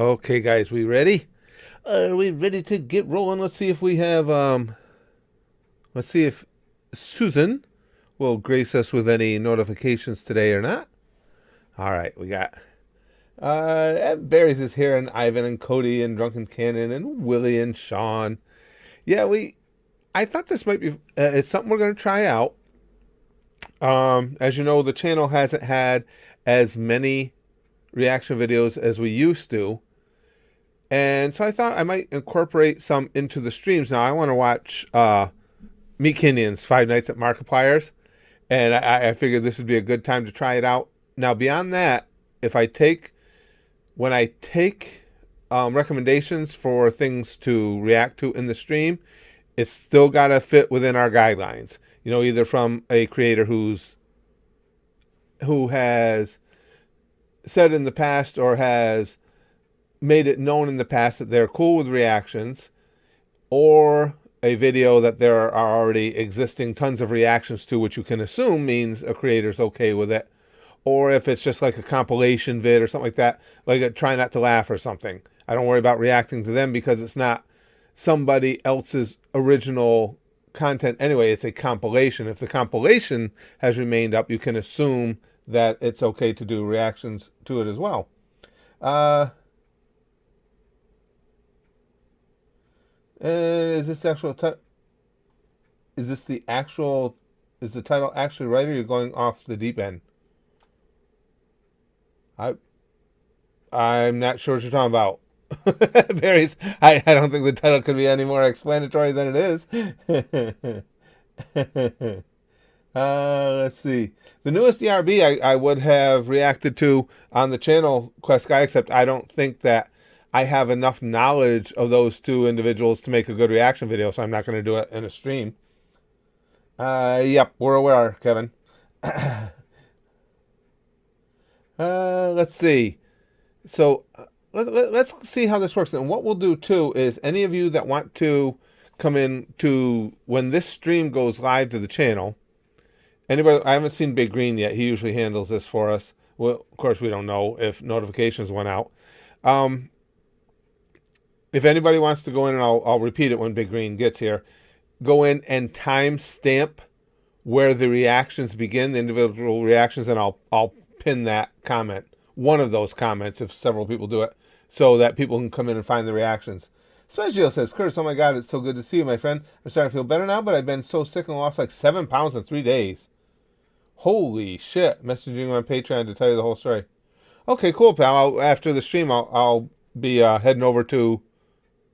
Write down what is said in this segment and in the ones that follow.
Okay, guys, we ready? Are we ready to get rolling? Let's see if we have let's see if Susan will grace us with any notifications today or not. All right, we got Barry's is here, and Ivan and Cody and Drunken Cannon and Willie and Sean. Yeah, I thought this might be it's something we're going to try out. As you know, the channel hasn't had as many reaction videos as we used to. And so I thought I might incorporate some into the streams. Now I want to watch Meatcanyon's Five Nights at Markiplier's, and I figured this would be a good time to try it out. Now beyond that, when I take recommendations for things to react to in the stream, it's still got to fit within our guidelines. You know, either from a creator who has said in the past or has made it known in the past that they're cool with reactions, or a video that there are already existing tons of reactions to, which you can assume means a creator's okay with it. Or if it's just like a compilation vid or something like that, like a try not to laugh or something, I don't worry about reacting to them because it's not somebody else's original content anyway. It's a compilation. If the compilation has remained up, you can assume that it's okay to do reactions to it as well. Is this is the title actually right, or are you going off the deep end? I'm not sure what you're talking about. Barry's, I don't think the title could be any more explanatory than it is. Let's see. The newest ERB I would have reacted to on the channel, Quest Guy, except I don't think that I have enough knowledge of those two individuals to make a good reaction video, so I'm not going to do it in a stream. Yep, we're aware, Kevin. Let's see. So let's see how this works. And what we'll do too is any of you that want to come in to when this stream goes live to the channel. Anybody? I haven't seen Big Green yet. He usually handles this for us. Well, of course, we don't know if notifications went out. If anybody wants to go in, and I'll repeat it when Big Green gets here, go in and timestamp where the reactions begin, the individual reactions, and I'll pin that comment, one of those comments, if several people do it, so that people can come in and find the reactions. Special says, Curtis, oh my God, it's so good to see you, my friend. I'm starting to feel better now, but I've been so sick and lost like 7 pounds in 3 days. Holy shit. Messaging you on Patreon to tell you the whole story. Okay, cool, pal. After the stream, I'll be heading over to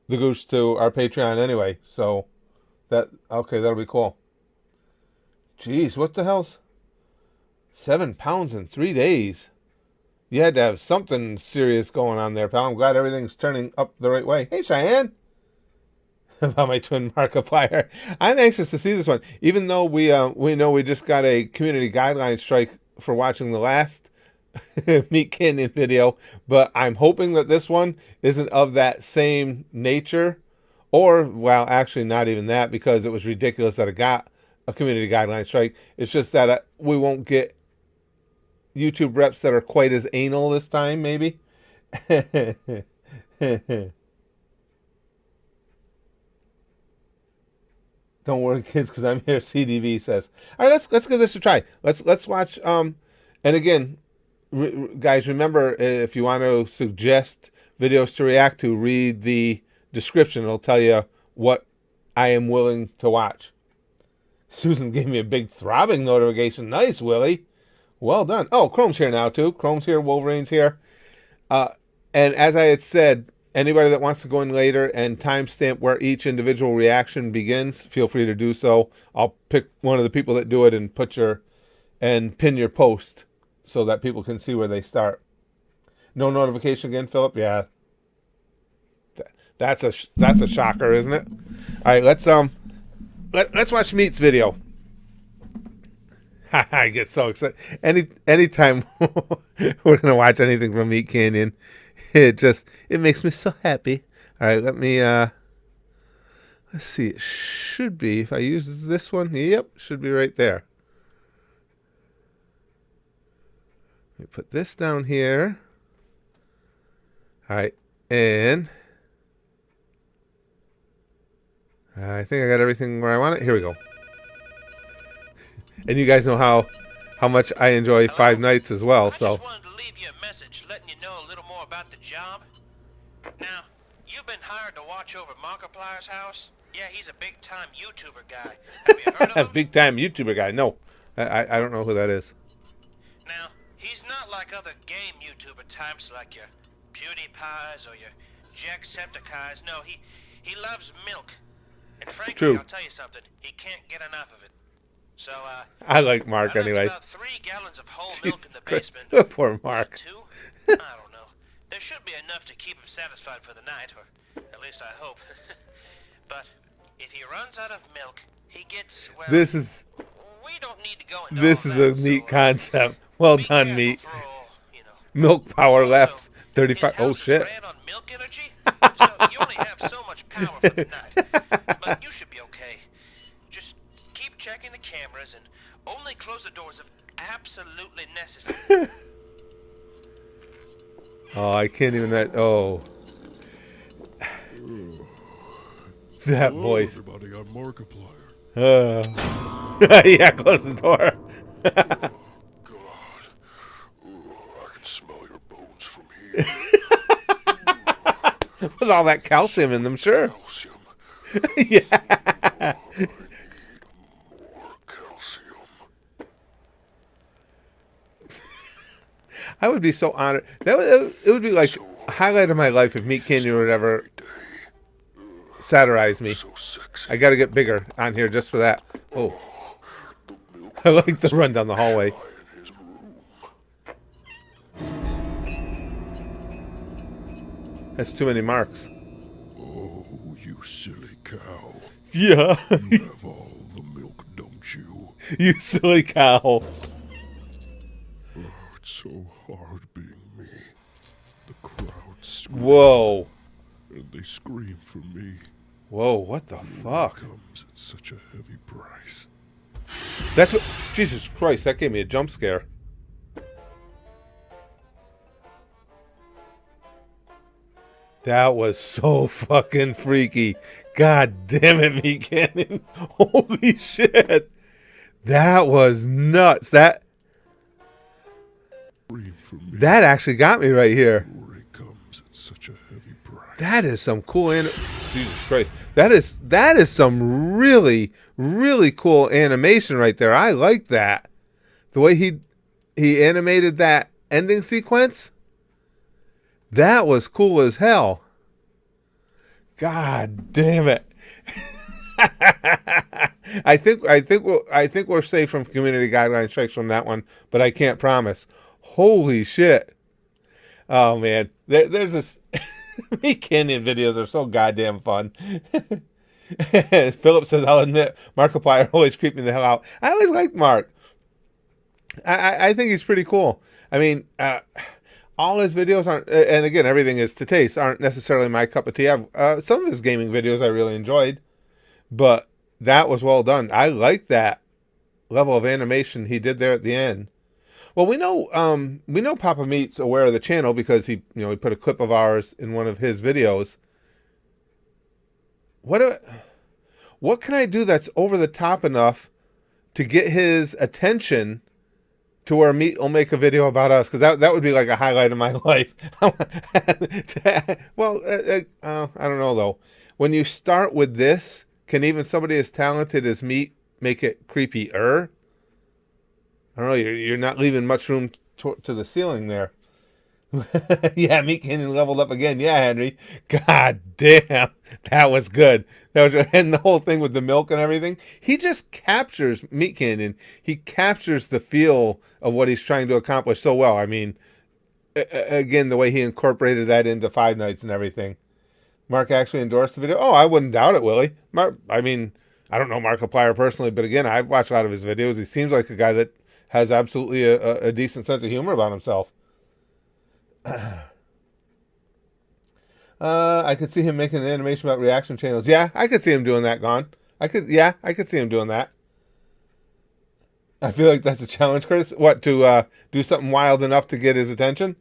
the Goose to our Patreon anyway. So, that'll be cool. Jeez, what the hell's 7 pounds in 3 days? You had to have something serious going on there, pal. I'm glad everything's turning up the right way. Hey, Cheyenne. About my twin Markiplier. I'm anxious to see this one. Even though we know we just got a community guideline strike for watching the last Meatcanyon video, but I'm hoping that this one isn't of that same nature. Or, well, actually not even that, because it was ridiculous that it got a community guideline strike. It's just that we won't get YouTube reps that are quite as anal this time, maybe. Don't worry, kids, because I'm here. CDV says. All right, let's give this a try. Let's watch. And again, guys, remember, if you want to suggest videos to react to, read the description. It'll tell you what I am willing to watch. Susan gave me a big throbbing notification. Nice, Willie. Well done. Oh, Chrome's here now, too. Chrome's here. Wolverine's here. And as I had said, anybody that wants to go in later and timestamp where each individual reaction begins, feel free to do so. I'll pick one of the people that do it and pin your post so that people can see where they start. No notification again, Philip? Yeah. That's a shocker, isn't it? All right, let's watch Meat's video. I get so excited. Anytime we're gonna watch anything from Meatcanyon, it makes me so happy. All right, let me let's see. It should be, if I use this one. Yep, should be right there. Let me put this down here. All right, And I think I got everything where I want it. Here we go. And you guys know how much I enjoy Five Nights as well. I So just wanted to leave you a message letting you know a little more about the job. Now, you've been hired to watch over Markiplier's house? Yeah, he's a big-time YouTuber guy. Have you heard of him? big time YouTuber guy. No, I don't know who that is. Now, he's not like other game YouTuber types like your PewDiePies or your Jacksepticeyes. No, he loves milk. And frankly, True. I'll tell you something, he can't get enough of it. So, I like Mark I left anyway. about 3 gallons of whole milk in Jesus the Christ. basement. Poor Mark. 2? I don't know. There should be enough to keep him satisfied for the night, or at least I hope. But if he runs out of milk, he gets, well, This is we don't need to go into this all is that, a neat so, concept. Well be done, careful Meat. for all, you know. Milk power Also, left. his 35. Oh house is shit. ran on milk energy, so you only have so much power for the night. But you should be okay. Just keep checking the cameras and only close the doors if absolutely necessary. Oh, I can't even. Oh, that Hello, voice. everybody. I'm Markiplier. Yeah, close the door. God. I can smell your bones from here. With all that calcium in them, sure. Calcium. Yeah. I need more calcium. I would be so honored. It would be like a highlight of my life if Meatcanyon would ever satirize me. So sexy. I got to get bigger on here just for that. Oh, I like the run down the hallway. In his room. That's too many marks. Oh, you silly cow. Yeah, You have all the milk, don't you? you silly cow. Oh, it's so hard being me. The crowd screams, Whoa, and they scream for me. whoa, what the fuck? Comes at such a heavy price. That's what. Jesus Christ, that gave me a jump scare. That was so fucking freaky. God damn it, Meatcanyon. Holy shit. That was nuts. That Scream for me. actually got me right here. Glory comes at such a heavy price. That is some cool Jesus Christ. That is some really, really cool animation right there. I like that. The way he animated that ending sequence. That was cool as hell. God damn it. I think we're safe from community guideline strikes from that one, but I can't promise. Holy shit. Oh man. There's this Meatcanyon videos are so goddamn fun. Philip says, I'll admit, Markiplier always creeped me the hell out. I always liked Mark. I think he's pretty cool. I mean, all his videos aren't, and again, everything is to taste, aren't necessarily my cup of tea. Some of his gaming videos I really enjoyed, but that was well done. I like that level of animation he did there at the end. Well, we know Papa Meat's aware of the channel because he put a clip of ours in one of his videos. What can I do that's over the top enough to get his attention to where Meat will make a video about us? Because that would be like a highlight of my life. Well, I don't know though. When you start with this, can even somebody as talented as Meat make it creepier? I don't know. You're not leaving much room to the ceiling there. Yeah, Meatcanyon leveled up again. Yeah, Henry. God damn, that was good. And the whole thing with the milk and everything. He just captures Meatcanyon. He captures the feel of what he's trying to accomplish so well. I mean, again, the way he incorporated that into Five Nights and everything. Mark actually endorsed the video. Oh, I wouldn't doubt it, Willie. Mark, I mean, I don't know Markiplier personally, but again, I've watched a lot of his videos. He seems like a guy that has absolutely a decent sense of humor about himself. I could see him making an animation about reaction channels. Yeah, I could see him doing that, Gone. I could see him doing that. I feel like that's a challenge, Curtis. What, to do something wild enough to get his attention?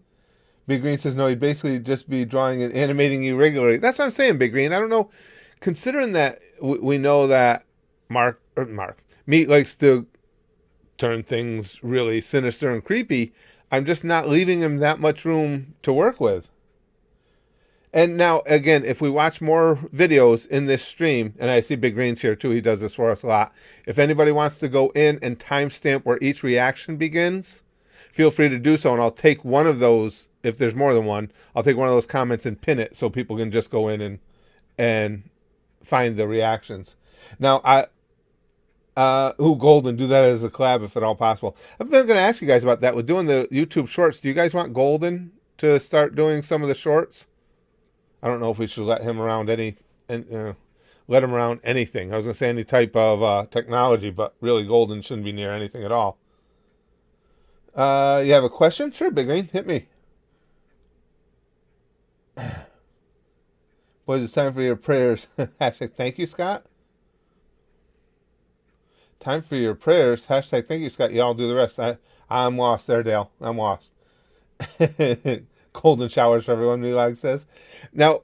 Big Green says no. He'd basically just be drawing and animating you regularly. That's what I'm saying, Big Green. I don't know. Considering that we know that Mark Meat likes to turn things really sinister and creepy, I'm just not leaving him that much room to work with. And now, again, if we watch more videos in this stream, and I see Big Green's here too, he does this for us a lot. If anybody wants to go in and timestamp where each reaction begins, feel free to do so, and I'll take one of those, if there's more than one, I'll take one of those comments and pin it so people can just go in and find the reactions. Now, Golden, do that as a collab if at all possible. I've been going to ask you guys about that with doing the YouTube shorts. Do you guys want Golden to start doing some of the shorts? I don't know if we should let him around let him around anything. I was going to say any type of technology, but really Golden shouldn't be near anything at all. You have a question? Sure, Big Green, hit me. Boys, it's time for your prayers. Hashtag thank you, Scott. Time for your prayers. Hashtag thank you, Scott. Y'all do the rest. I'm lost there, Dale. I'm lost. Golden showers for everyone, Milag says. Now,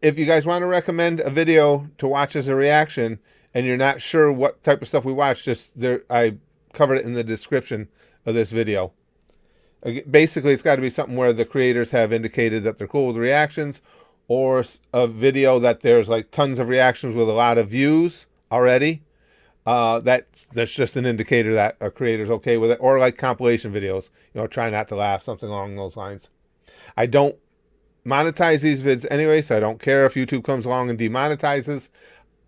if you guys want to recommend a video to watch as a reaction and you're not sure what type of stuff we watch, just there, I covered it in the description of this video. Basically, it's got to be something where the creators have indicated that they're cool with reactions, or a video that there's like tons of reactions with a lot of views already. That's just an indicator that a creator's okay with it, or like compilation videos, try not to laugh, something along those lines. I don't monetize these vids anyway, so I don't care if YouTube comes along and demonetizes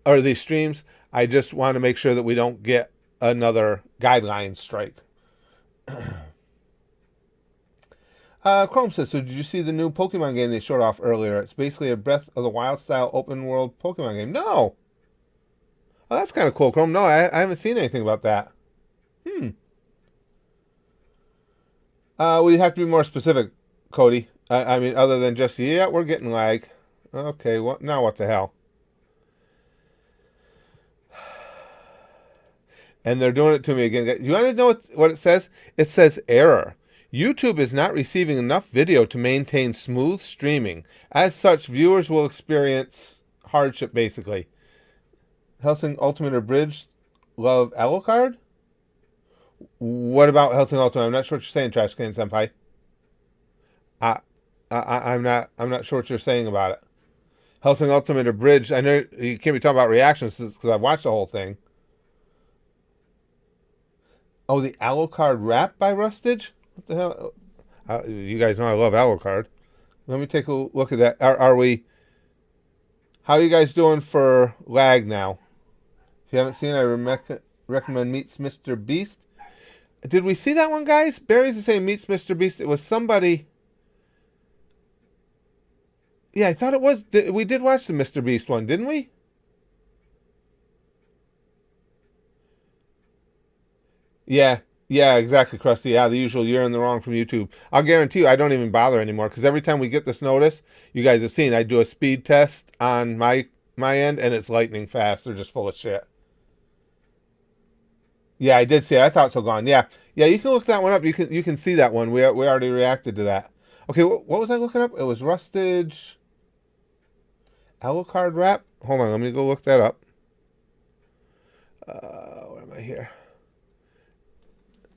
or these streams. I just want to make sure that we don't get another guideline strike. Chrome says, so did you see the new Pokemon game they showed off earlier? It's basically a Breath of the Wild style open world Pokemon game. No. Oh, that's kind of cool, Chrome. No, I haven't seen anything about that. We'd have to be more specific, Cody. I mean, other than just, yeah, we're getting lag. Okay, now what the hell? And they're doing it to me again. You want to know what it says? It says error. YouTube is not receiving enough video to maintain smooth streaming. As such, viewers will experience hardship, basically. Helsing Ultimate or Bridge love Alucard? What about Helsing Ultimate? I'm not sure what you're saying, Trash Can Senpai. I'm not sure what you're saying about it. Helsing Ultimate or Bridge, I know you can't be talking about reactions because I've watched the whole thing. Oh, the Alucard rap by Rustage? What the hell? You guys know I love Alucard. Let me take a look at that. Are we... How are you guys doing for lag now? If you haven't seen it, I recommend Meets Mr. Beast. Did we see that one, guys? Barry's the same Meets Mr. Beast. It was somebody... Yeah, I thought it was... We did watch the Mr. Beast one, didn't we? Yeah, exactly, Krusty. Yeah, the usual you're in the wrong from YouTube. I'll guarantee you I don't even bother anymore because every time we get this notice, you guys have seen, I do a speed test on my end and it's lightning fast. They're just full of shit. Yeah, I did see it. I thought so gone. Yeah, you can look that one up. You can see that one. We already reacted to that. Okay, what was I looking up? It was Rustage Alucard rap. Hold on, let me go look that up. Where am I here?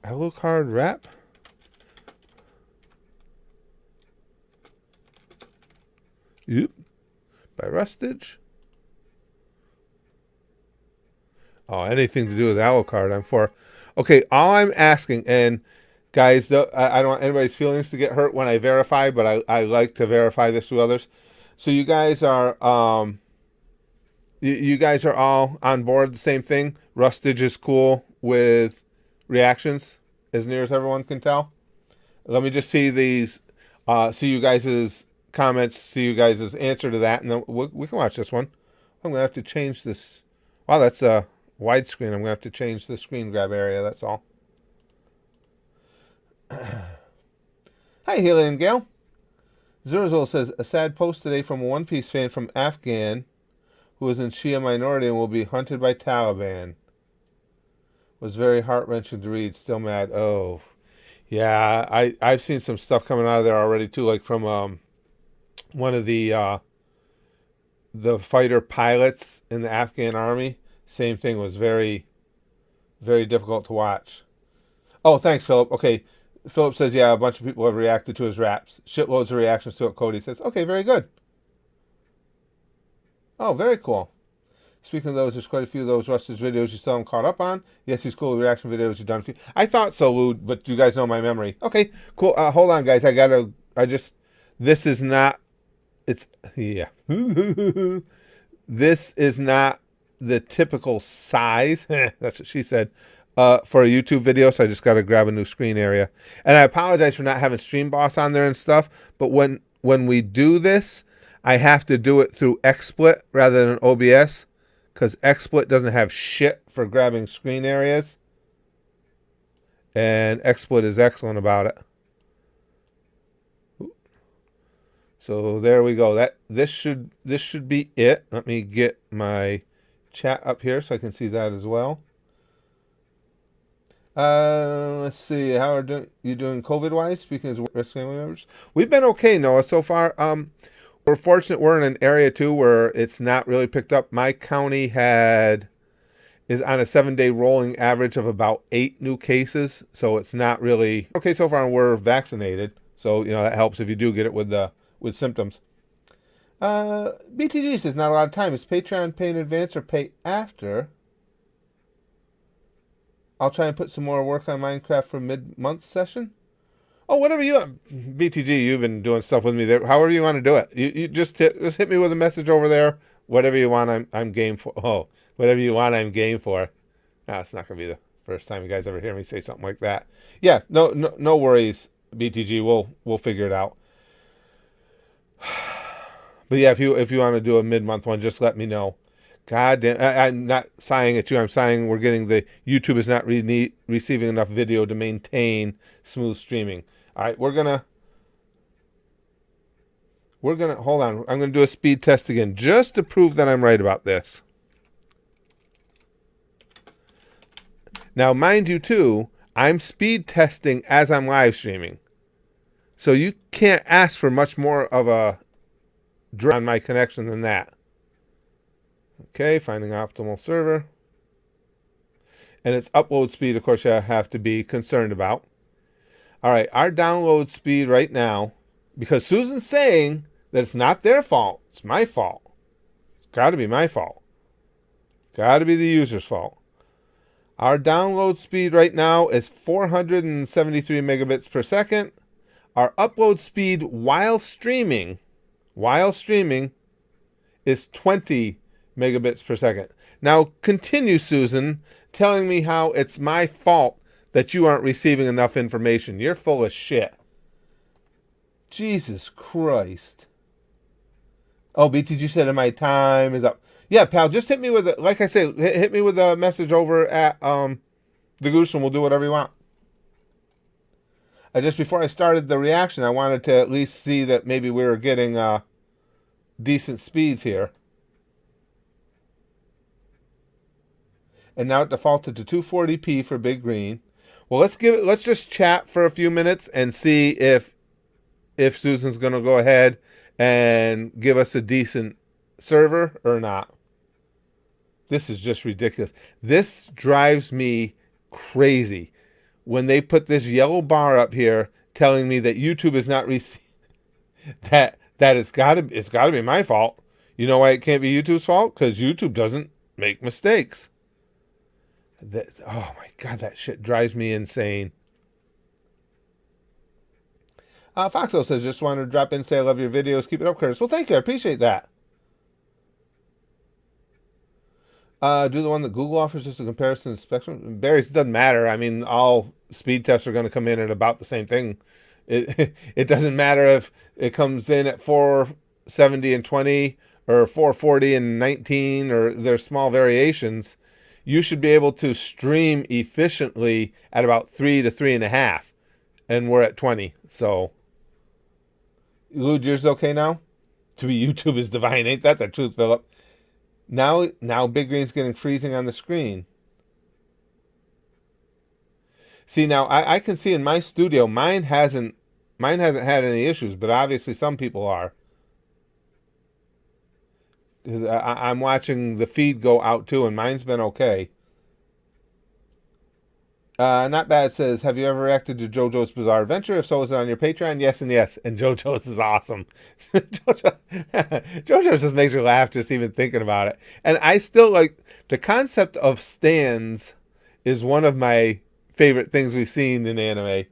Alucard rap? Yep. By Rustage. Oh, anything to do with Alucard, I'm for. Okay, all I'm asking, and guys, I don't want anybody's feelings to get hurt when I verify, but I like to verify this with others. So you guys are you guys are all on board the same thing. Rustage is cool with reactions, as near as everyone can tell. Let me just see these, see you guys' comments, see you guys' answer to that, and then we can watch this one. I'm going to have to change this. Wow, that's a widescreen. I'm going to have to change the screen grab area, that's all. Hi, Haley and Gail. Zurzul says, a sad post today from a One Piece fan from Afghan who is in Shia minority and will be hunted by Taliban. Was very heart-wrenching to read. Still mad. Oh. Yeah, I've seen some stuff coming out of there already too, like from one of the fighter pilots in the Afghan army. Same thing, was very, very difficult to watch. Oh, thanks, Philip. Okay, Philip says, yeah, a bunch of people have reacted to his raps. Shitloads of reactions to it. Cody says, okay, very good. Oh, very cool. Speaking of those, there's quite a few of those Russ's videos you still haven't caught up on. Yes, these cool reaction videos you've done. I thought so, Lou, but you guys know my memory. Okay, cool. Hold on, guys. This is not, it's, yeah. This is not the typical size. That's what she said. For a YouTube video, so I just got to grab a new screen area. And I apologize for not having Stream Boss on there and stuff, but when we do this, I have to do it through XSplit rather than OBS, because XSplit doesn't have shit for grabbing screen areas, and XSplit is excellent about it. So there we go. This should be it. Let me get my chat up here so I can see that as well. Let's see. How are you doing COVID wise? Speaking as risk family members, we've been okay, Noah, so far. We're fortunate we're in an area too where it's not really picked up. My county is on a 7-day rolling average of about 8 new cases, so it's not really okay so far, and we're vaccinated, so that helps if you do get it with symptoms. BTG says not a lot of time. Is Patreon pay in advance or pay after? I'll try and put some more work on Minecraft for mid-month session. Oh, whatever you want. BTG, you've been doing stuff with me there. However you want to do it. You just hit me with a message over there. Whatever you want, I'm game for. Oh, whatever you want, I'm game for. It's not going to be the first time you guys ever hear me say something like that. Yeah, no worries, BTG. We'll figure it out. But yeah, if you want to do a mid-month one, just let me know. God damn, I'm not sighing at you. I'm sighing we're getting YouTube is not receiving enough video to maintain smooth streaming. All right, we're gonna hold on. I'm gonna do a speed test again just to prove that I'm right about this. Now, mind you, too, I'm speed testing as I'm live streaming, so you can't ask for much more of a drop on my connection than that. Okay, finding optimal server. And its upload speed, of course, you have to be concerned about. All right, our download speed right now, because Susan's saying that it's not their fault, it's my fault. It's got to be my fault. Got to be the user's fault. Our download speed right now is 473 megabits per second. Our upload speed while streaming is 20 megabits per second. Now continue, Susan, telling me how it's my fault that you aren't receiving enough information. You're full of shit. Jesus Christ. Oh, BTG said my time is up. Yeah, pal, just hit me with it. Like I said, hit me with a message over at the Goose, and we'll do whatever you want. Just before I started the reaction, I wanted to at least see that maybe we were getting decent speeds here. And now it defaulted to 240p for Big Green. Well, let's just chat for a few minutes and see if Susan's going to go ahead and give us a decent server or not. This is just ridiculous. This drives me crazy when they put this yellow bar up here telling me that YouTube is not that it's got to be my fault. You know why it can't be YouTube's fault? Because YouTube doesn't make mistakes. Oh my God, that shit drives me insane. Foxo says, just wanted to drop in and say I love your videos. Keep it up, Curtis. Well, thank you. I appreciate that. Do the one that Google offers just a comparison to Spectrum. Barry's, it doesn't matter. I mean, all speed tests are going to come in at about the same thing. It doesn't matter if it comes in at 470 and 20 or 440 and 19, or there's small variations. You should be able to stream efficiently at about 3 to 3.5, and we're at 20. So, Lude, yours okay now? To be YouTube is divine, ain't that the truth, Philip? Now Big Green's getting freezing on the screen. See, now I can see in my studio, mine hasn't had any issues, but obviously some people are. Because I'm watching the feed go out too, and mine's been okay. Not bad says, have you ever reacted to JoJo's Bizarre Adventure? If so, is it on your Patreon? Yes and yes. And JoJo's is awesome. JoJo's just makes me laugh just even thinking about it. And I still like the concept of stands is one of my favorite things we've seen in anime.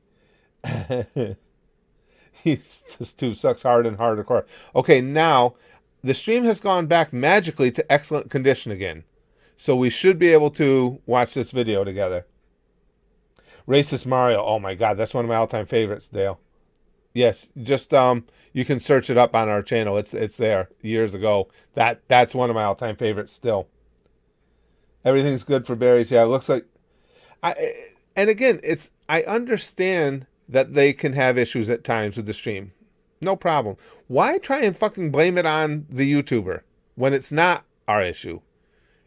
He's just too sucks hard and hardcore. Okay, now the stream has gone back magically to excellent condition again. So we should be able to watch this video together. Racist Mario. Oh my god, that's one of my all-time favorites, Dale. Yes, just you can search it up on our channel. It's there years ago. That's one of my all-time favorites still. Everything's good for berries. Yeah, it looks like and again, I understand that they can have issues at times with the stream. No problem. Why try and fucking blame it on the YouTuber when it's not our issue?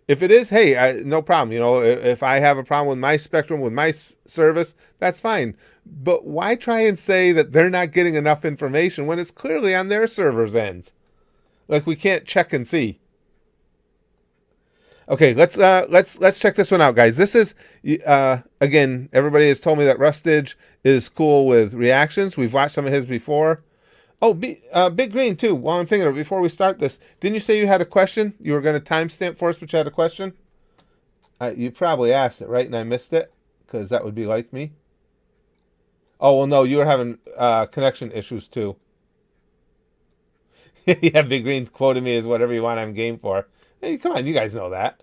If it is, hey, no problem. You know, if I have a problem with my Spectrum, with my service, that's fine. But why try and say that they're not getting enough information when it's clearly on their server's end? Like we can't check and see. Okay, let's check this one out, guys. This is again, everybody has told me that Rustage is cool with reactions. We've watched some of his before. Oh, Big Green, too. While I'm thinking of it, before we start this, didn't you say you had a question? You were going to timestamp for us, but you had a question? You probably asked it, right? And I missed it? Because that would be like me. Oh, well, no, you were having connection issues, too. Yeah, Big Green quoted me as whatever you want, I'm game for. Hey, come on, you guys know that.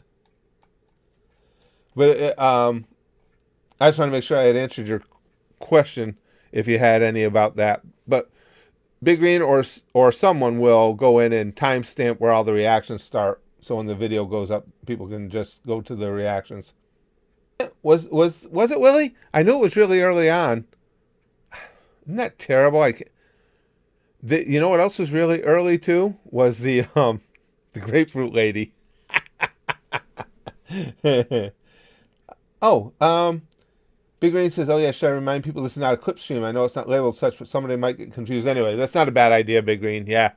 But I just want to make sure I had answered your question, if you had any about that. But Big Green or someone will go in and timestamp where all the reactions start, so when the video goes up, people can just go to the reactions. Was it Willie? I knew it was really early on. Isn't that terrible? You know what else was really early too? Was the grapefruit lady. Oh, Big Rain says, oh yeah, should I remind people this is not a clip stream? I know it's not labeled such, but somebody might get confused anyway. That's not a bad idea, Big Green. Yeah.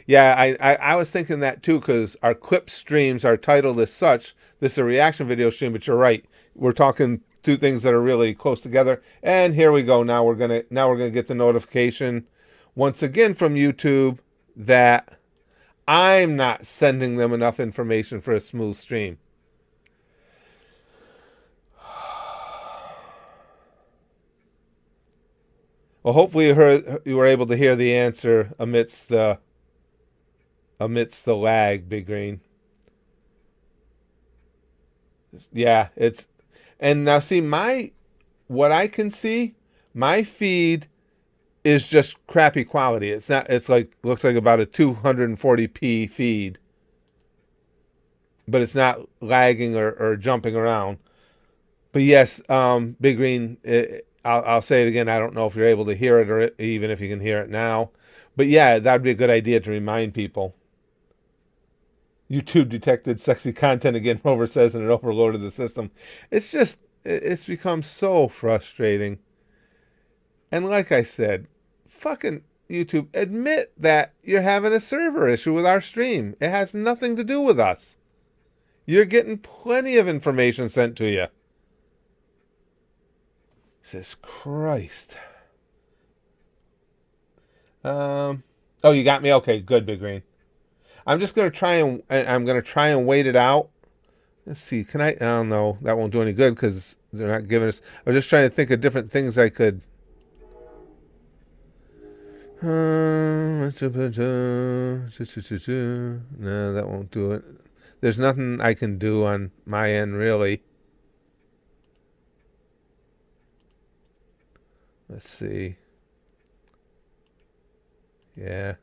Yeah, I was thinking that too, because our clip streams are titled as such. This is a reaction video stream, but you're right. We're talking two things that are really close together. And here we go. Now we're gonna get the notification once again from YouTube that I'm not sending them enough information for a smooth stream. Well, hopefully you were able to hear the answer amidst the lag, Big Green. Yeah, and now see what I can see, my feed is just crappy quality. It's not, looks like about a 240p feed. But it's not lagging or jumping around. But yes, Big Green, I'll say it again. I don't know if you're able to hear it or even if you can hear it now. But yeah, that would be a good idea to remind people. YouTube detected sexy content again, Rover says, and it overloaded the system. It's become so frustrating. And like I said, fucking YouTube, admit that you're having a server issue with our stream. It has nothing to do with us. You're getting plenty of information sent to you. Jesus Christ. Oh, you got me? Okay, good, Big Green. I'm just going to try and wait it out. Let's see. Can I? Oh, no. That won't do any good because they're not giving us. I was just trying to think of different things I could. No, that won't do it. There's nothing I can do on my end, really. Let's see. Yeah.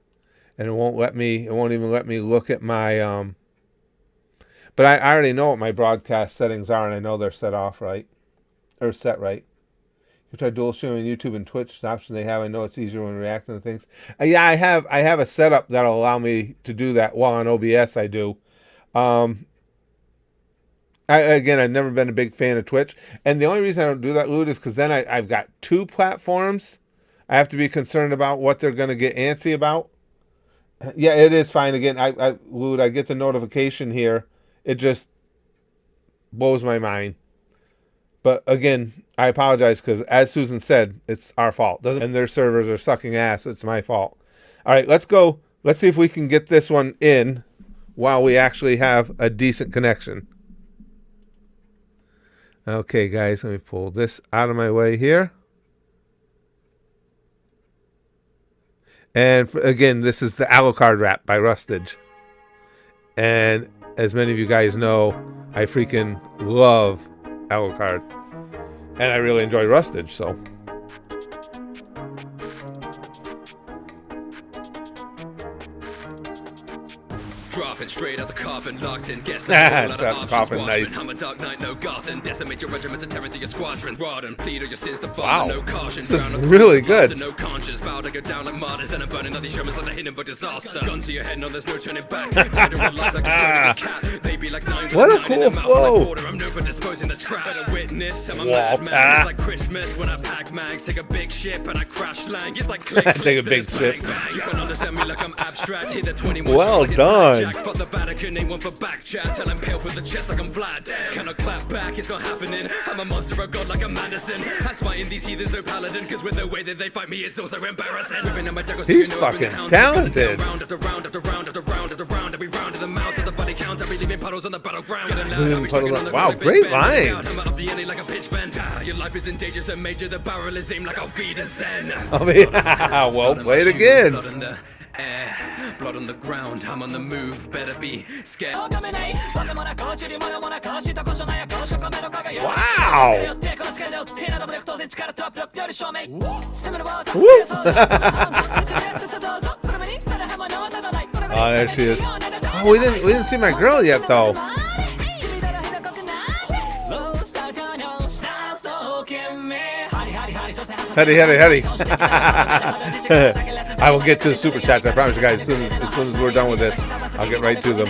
And it won't even let me look at my, but I already know what my broadcast settings are, and I know they're set right. You try dual streaming YouTube and Twitch, the option they have. I know it's easier when reacting to things. Yeah, I have a setup that'll allow me to do that. While on OBS, I do. I Again, I've never been a big fan of Twitch, and the only reason I don't do that, Lewd, is because then I've got 2 platforms. I have to be concerned about what they're going to get antsy about. Yeah, it is fine. Again, Lewd, I get the notification here. It just blows my mind. But again, I apologize because, as Susan said, it's our fault. And their servers are sucking ass. It's my fault. All right, let's go. Let's see if we can get this one in while we actually have a decent connection. Okay, guys, let me pull this out of my way here. And again, this is the Alucard rap by Rustage. And as many of you guys know, I freaking love Alucard. And I really enjoy Rustage, so. Dropping straight out the coffin, locked in, guess Out the coffin, nice. I'm a dark knight, no Gotham. Decimate your regiments and tear through your squadron. Rod and plead or your sins to Wow, no caution. this is really good. No conscience, bow to go down like martyrs, and I'm burning all these Shermans like the Hindenburg disaster. Gun to your head, no, there's no turning back. They be like 9 What a cool flow. I'm known for disposing the trash. Better witness, I'm a Walt. madman. It's like Christmas when I pack mags, take a big ship and I crash land. It's like click, Take a big click, ship. bang, bang. You can understand me like I'm abstract. Hit the 21 Well shots like it's done. blackjack. Fuck the Vatican, ain't one for back chat. Till I'm pale from the chest like I'm Vlad. Cannot clap back, it's not happening. I'm a monster of God like a Madison. I'm fighting these heathens, no paladin. Cause with the way that they fight me, it's also embarrassing. He's fucking talented. Round after round after round after round after round. Every round of the mount at the body count. I be leaving puddles on the battleground. Wow, great lines. Your life is in danger, so major. The barrel is aimed like I'll feed a Zen. I mean, well played again. Blood on the ground, I'm on the move, better be scared. Wow. Oh, there she is. Oh, we didn't see my girl yet though. Huddy. I will get to the super chats. I promise you guys. As soon as we're done with this, I'll get right to them.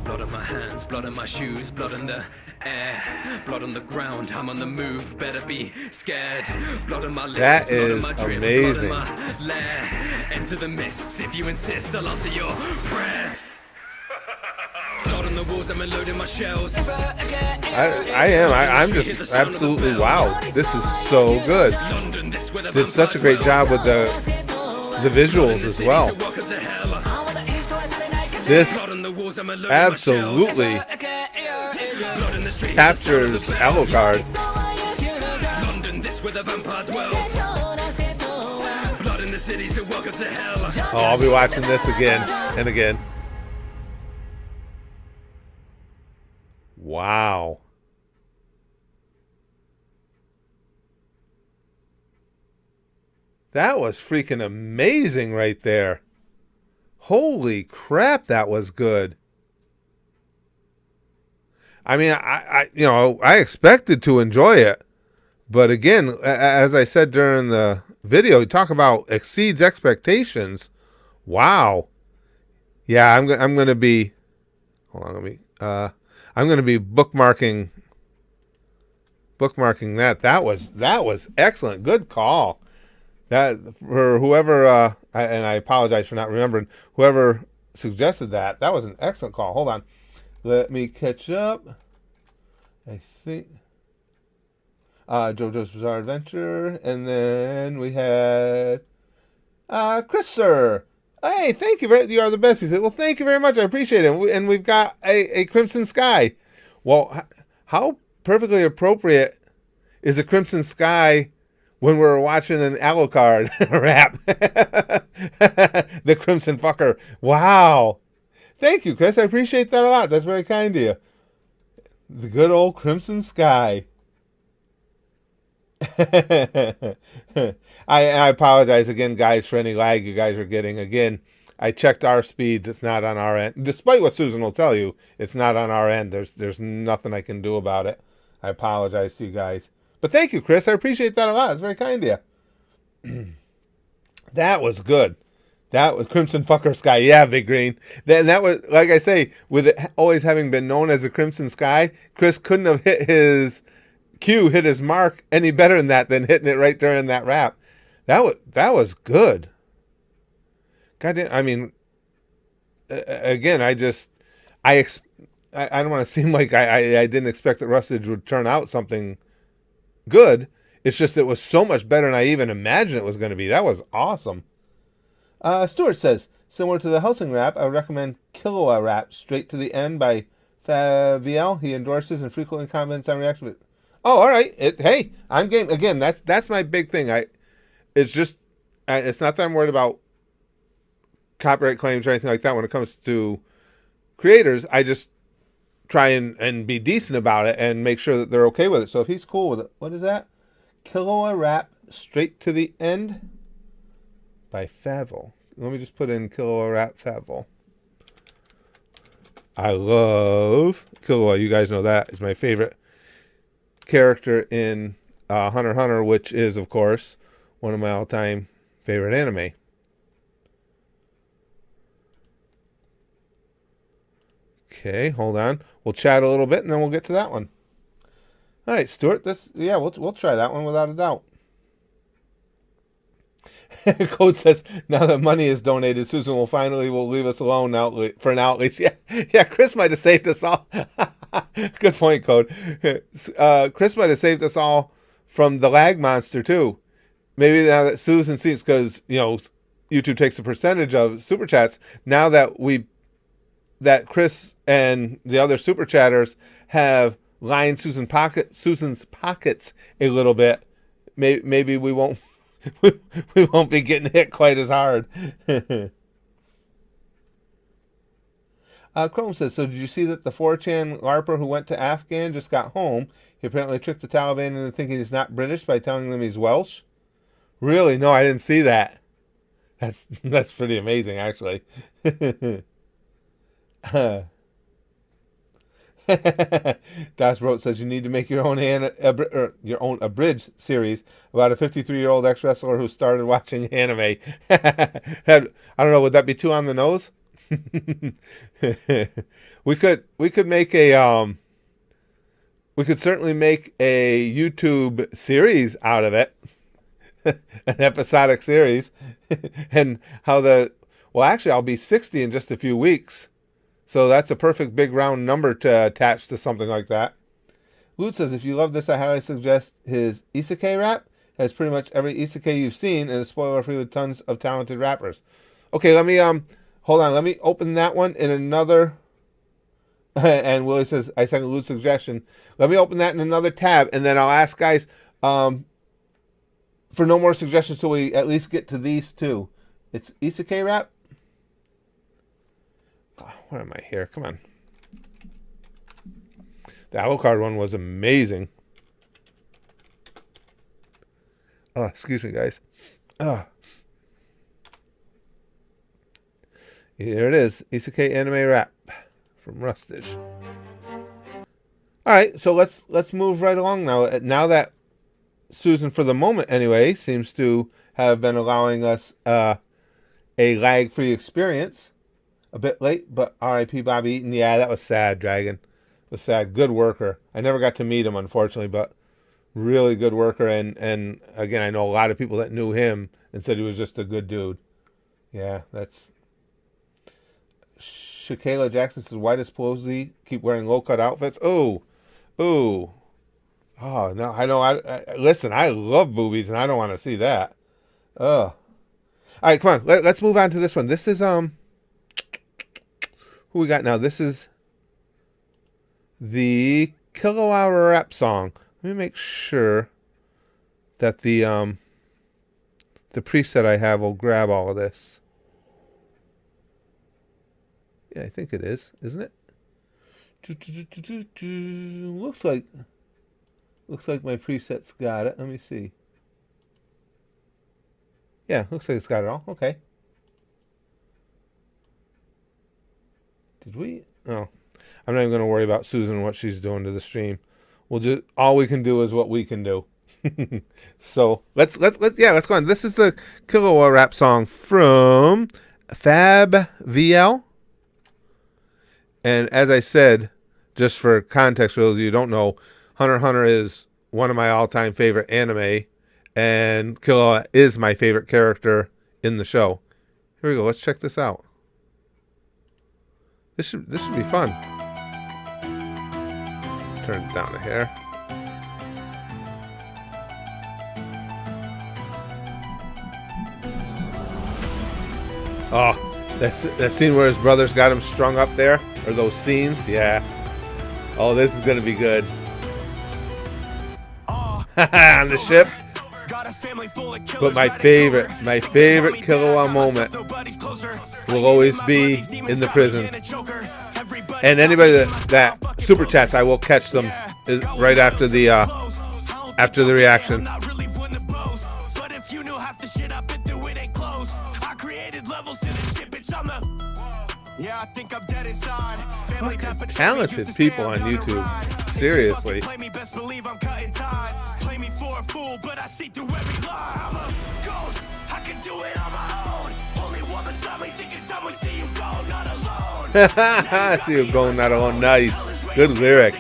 Blood on my hands, blood on my shoes, blood on the air, blood on the ground. I'm on the move, better be scared. Blood on my lips, That blood is on my drip, amazing. blood on my lair. Enter the mists if you insist. I'll answer your prayers. Blood on the walls, I'm loading my shells. I'm just absolutely wow. This is so good. Did such a great job with the visuals as well. This absolutely captures Alucard. Oh, I'll be watching this again and again. Wow. That was freaking amazing right there. Holy crap, that was good. I mean, I expected to enjoy it, but again, as I said during the video, you talk about exceeds expectations. Wow. Yeah, I'm going to be. Hold on, I'm going to be bookmarking that. That was excellent. Good call. That for whoever and I apologize for not remembering whoever suggested that. That was an excellent call. Hold on. Let me catch up. I think JoJo's Bizarre Adventure, and then we had Chris Sir. Hey, thank you. You are the best. He said, well, thank you very much. I appreciate it. And we've got a Crimson Sky. Well, how perfectly appropriate is a Crimson Sky when we're watching an Alucard rap? The Crimson Fucker. Wow. Thank you, Chris. I appreciate that a lot. That's very kind of you. The good old Crimson Sky. I apologize again, guys, for any lag you guys are getting. Again, I checked our speeds. It's not on our end. Despite what Susan will tell you, it's not on our end. There's nothing I can do about it. I apologize to you guys. But thank you, Chris. I appreciate that a lot. It's very kind of you. That was good. That was Crimson Fucker Sky. Yeah, Big Green. Then that was, like I say, with it always having been known as a Crimson Sky, Chris couldn't have hit his mark any better than hitting it right during that rap. That was good. God damn, I mean, again, I don't want to seem like I didn't expect that Rustage would turn out something good. It's just it was so much better than I even imagined it was going to be. That was awesome. Stuart says, similar to the Helsing rap, I would recommend Killua rap, Straight to the End by Faviel. He endorses and frequently comments on reaction. Oh, all right. Hey, I'm game. Again, that's my big thing. It's not that I'm worried about copyright claims or anything like that when it comes to creators. I just try and be decent about it and make sure that they're okay with it. So if he's cool with it, what is that? Killua rap, Straight to the End by Favel. Let me just put in Killua rap Favel. I love Killua. You guys know that is my favorite character in Hunter x Hunter, which is, of course, one of my all-time favorite anime. Okay, hold on. We'll chat a little bit, and then we'll get to that one. All right, Stuart. We'll try that one without a doubt. Code says, now that money is donated, Susan will leave us alone for an outreach. Yeah, Chris might have saved us all. Good point, Code. Chris might have saved us all from the lag monster, too. Maybe now that Susan sees, because, YouTube takes a percentage of super chats, now that Chris and the other super chatters have lined Susan's pockets a little bit, maybe we won't we won't be getting hit quite as hard. Chrome says, so did you see that the 4chan LARPer who went to Afghan just got home? He apparently tricked the Taliban into thinking he's not British by telling them he's Welsh. Really? No, I didn't see that. That's pretty amazing, actually. Das wrote says you need to make your own abridged series about a 53-year-old ex-wrestler who started watching anime. I don't know, would that be too on the nose? we could certainly make a YouTube series out of it. An episodic series. And actually I'll be 60 in just a few weeks. So that's a perfect big round number to attach to something like that. Loot says, if you love this, I highly suggest his Isekai rap. It has pretty much every Isekai you've seen and is spoiler-free with tons of talented rappers. Okay, let me, hold on. Let me open that one in another, and Willie says, I second Loot's suggestion. Let me open that in another tab, and then I'll ask guys for no more suggestions till we at least get to these two. It's Isekai rap. Where am I here? Come on. The Alucard one was amazing. Oh, excuse me, guys. Oh. There it is. Isekai anime rap from Rustage. All right, so let's move right along now. Now that Susan, for the moment anyway, seems to have been allowing us a lag-free experience. A bit late, but R.I.P. Bobby Eaton. Yeah, that was sad, Dragon. It was sad. Good worker. I never got to meet him, unfortunately, but really good worker. And again, I know a lot of people that knew him and said he was just a good dude. Yeah, that's... Shakayla Jackson says, why does Pelosi keep wearing low-cut outfits? Oh, no, I know. Listen, I love boobies, and I don't want to see that. All right, come on. Let's move on to this one. This is, who we got now? This is the Kilowatt rap song. Let me make sure that the preset I have will grab all of this. Yeah, I think it is, isn't it? Looks like my preset's got it. Let me see. Yeah, looks like it's got it all. Okay. Did we? No. I'm not even going to worry about Susan and what she's doing to the stream. All we can do is what we can do. So let's go on. This is the Killua rap song from Fab VL. And as I said, just for context, for those of you who don't know, Hunter x Hunter is one of my all-time favorite anime, and Killua is my favorite character in the show. Here we go. Let's check this out. This should be fun. Turn it down a hair. Oh, that scene where his brothers got him strung up there, or those scenes, yeah. Oh, this is gonna be good. On the ship. But my favorite Killua moment will always be in the prison. And anybody that super chats, I will catch them right after the reaction. Talented people on YouTube. Seriously. I see you going not alone. Nice. Good lyric.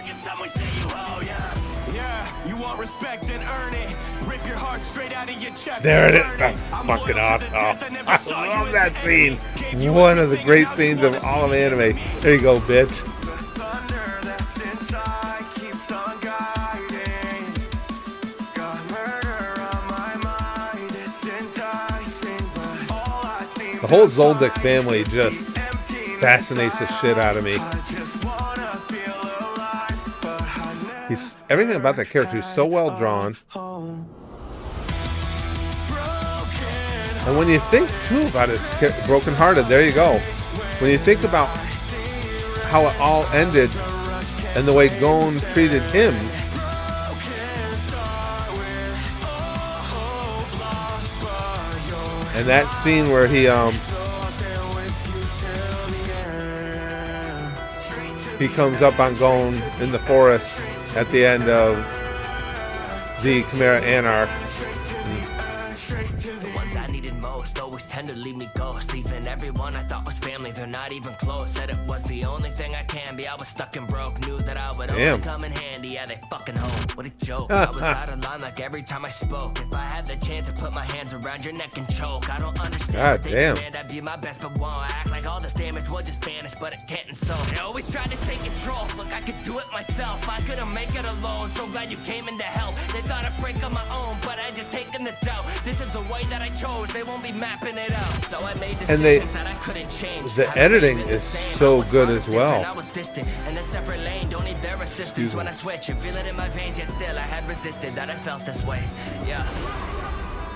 There it is. Fuck it off. Oh, I love that scene. One of the great scenes of all of anime. There you go, bitch. The whole Zoldyck family just fascinates the shit out of me. Everything about that character is so well drawn. And when you think too about his brokenhearted, there you go. When you think about how it all ended and the way Gon treated him, and that scene where he comes up on Gon in the forest at the end of the Chimera Anarch. Tend to leave me ghost. Even everyone I thought was family, they're not even close. Said it was the only thing I can be. I was stuck and broke. Knew that I would only come in handy. Yeah, they fucking hope. What a joke. I was out of line like every time I spoke. If I had the chance to put my hands around your neck and choke, I don't understand. God damn. I'd be my best, but won't act like all this damage was just vanished, but it can't insult. They always tried to take control. Look, I could do it myself. I couldn't make it alone. So glad you came in to help. They thought I'd break on my own, but I just taken the doubt. This is the way that I chose. They won't be mapping it out. So I made decisions that I couldn't change. The editing is so good as well. I was distant in a separate lane. Don't need their assistance when I switch. And feel it in my veins, yet still I had resisted that I felt this way. Yeah.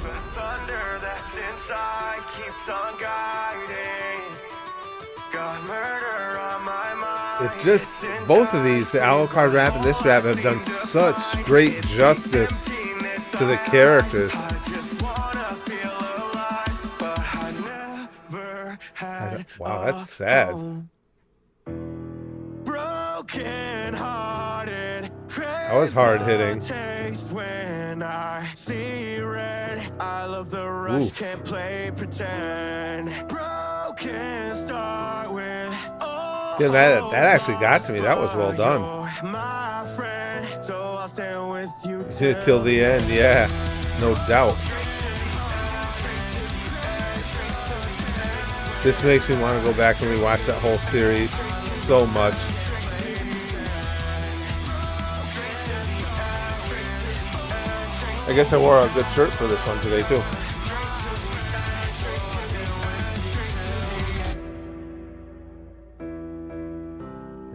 The thunder that's inside keeps on guiding. Got murder on my mind. It just, both of these, the Alucard rap and this rap, have done such great justice to the characters. Wow, that's sad. That was hard hitting. When I see red, I love the rush, can't play pretend. Broken start with Yeah, that actually got to me. That was well done. my friend, so I'll stand with you Till the end, yeah, no doubt. This makes me want to go back and rewatch that whole series so much. I guess I wore a good shirt for this one today too.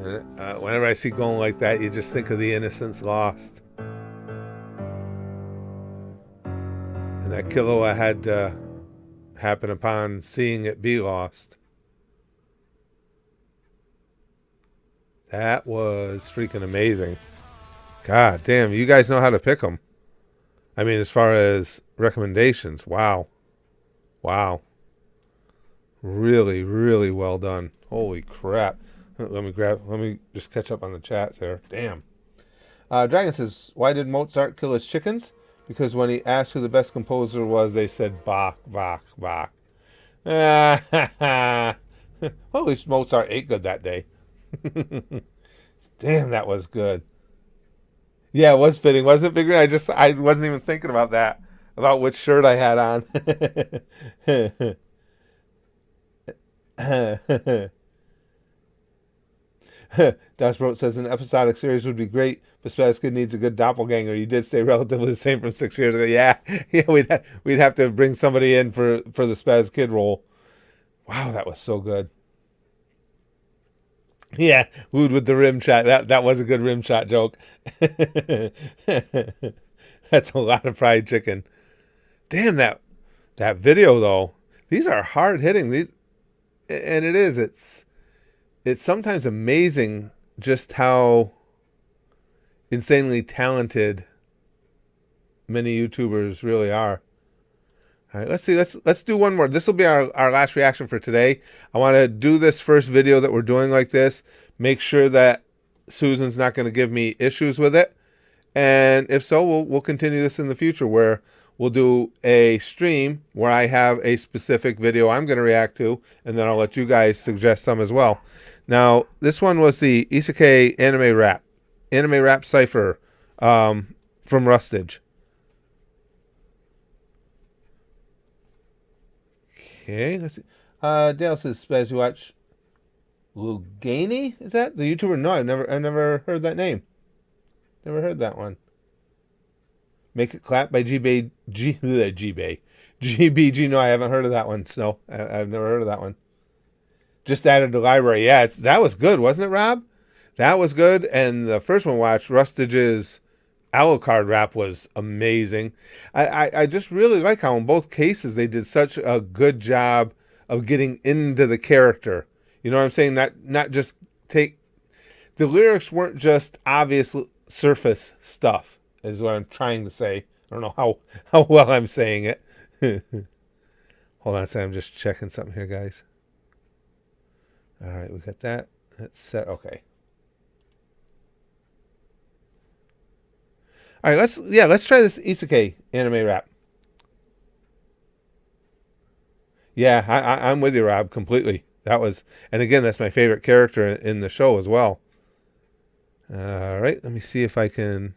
And, whenever I see Gon like that, you just think of the innocence lost. And that Killua had happen upon seeing it be lost. That was freaking amazing. God damn, you guys know how to pick them. I mean, as far as recommendations, wow. Wow. Really, really well done. Holy crap. Let me just catch up on the chats there. Damn. Dragon says, why did Mozart kill his chickens? because when he asked who the best composer was, they said Bach, Bach, Bach. Well, at least Mozart ate good that day. Damn, that was good. Yeah, it was fitting, wasn't it, Big Green? I wasn't even thinking about that, about which shirt I had on. Dashbroat says an episodic series would be great, but Spaz Kid needs a good doppelganger. You did stay relatively the same from 6 years ago. Yeah, we'd have to bring somebody in for the Spaz Kid role. Wow, that was so good. Yeah, Wood with the rim shot. That was a good rim shot joke. That's a lot of fried chicken. Damn, that video though. These are hard hitting. And it's sometimes amazing just how insanely talented many YouTubers really are. All right, let's see. Let's do one more. This will be our last reaction for today. I want to do this first video that we're doing like this. Make sure that Susan's not going to give me issues with it. And if so, we'll continue this in the future where we'll do a stream where I have a specific video I'm going to react to, and then I'll let you guys suggest some as well. Now, this one was the Isekai anime rap cipher from Rustage. Okay, let's see. Dale says, Spaz, you watch Lugani? Is that the YouTuber? No, I've never heard that name. Never heard that one. Make It Clap by GBG. No, I haven't heard of that one. Snow, I've never heard of that one. Just added to the library. Yeah, that was good, wasn't it, Rob? That was good. And the first one watched, Rustage's Alucard rap, was amazing. I just really like how in both cases they did such a good job of getting into the character. You know what I'm saying? Not just take... The lyrics weren't just obvious surface stuff, is what I'm trying to say. I don't know how well I'm saying it. Hold on a second, I'm just checking something here, guys. All right, we got that. That's set. Okay. All right, let's try this Isekai anime rap. Yeah, I'm with you, Rob, completely. And again, that's my favorite character in the show as well. All right, let me see if I can.